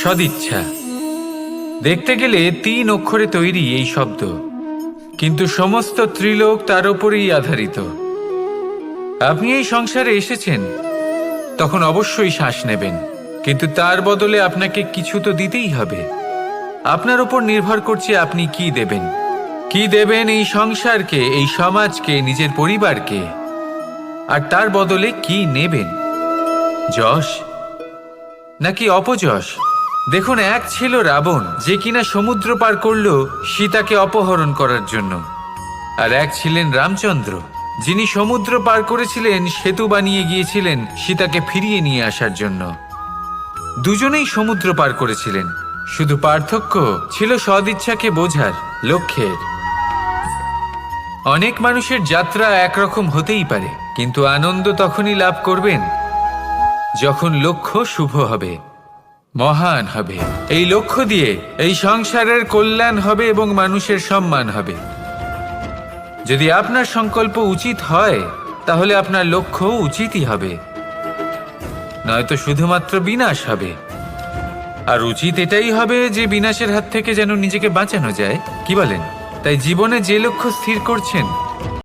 সদিচ্ছা। দেখতে গেলে 3 অক্ষরে তৈরি এই শব্দ, কিন্তু সমস্ত ত্রিলোক তার উপরেই আধারিত। আপনি এই সংসারে এসেছেন, তখন অবশ্যই শ্বাস নেবেন, কিন্তু তার বদলে আপনাকে কিছু তো দিতেই হবে। আপনার উপর নির্ভর করছে আপনি কি দেবেন। কি দেবেন এই সংসারকে, এই সমাজকে, নিজের পরিবারকে, আর তার বদলে কি নেবেন? যশ নাকি অপযশ? দেখুন, এক ছিল রাবণ, যে কিনা সমুদ্র পার করলো সীতাকে অপহরণ করার জন্য, আর এক ছিলেন রামচন্দ্র, যিনি সমুদ্র পার করেছিলেন, সেতু বানিয়ে গিয়েছিলেন সীতাকে ফিরিয়ে নিয়ে আসার জন্য। দুজনেই সমুদ্র পার করেছিলেন, শুধু পার্থক্য ছিল সদিচ্ছাকে বোঝার, লক্ষ্যের। অনেক মানুষের যাত্রা একরকম হতেই পারে, কিন্তু আনন্দ তখনই লাভ করবেন যখন লক্ষ্য শুভ হবে, মহান হবে। এই লক্ষ্য দিয়ে এই সংসারের কল্যাণ হবে এবং মানুষের সম্মান হবে। যদি আপনার সংকল্প উচিত হয়, তাহলে আপনার লক্ষ্য উচিতই হবে, নয়তো শুধুমাত্র বিনাশ হবে। আর উচিত এটাই হবে যে বিনাশের হাত থেকে যেন নিজেকে বাঁচানো যায়, কি বলেন? তাই জীবনে যে লক্ষ্য স্থির করছেন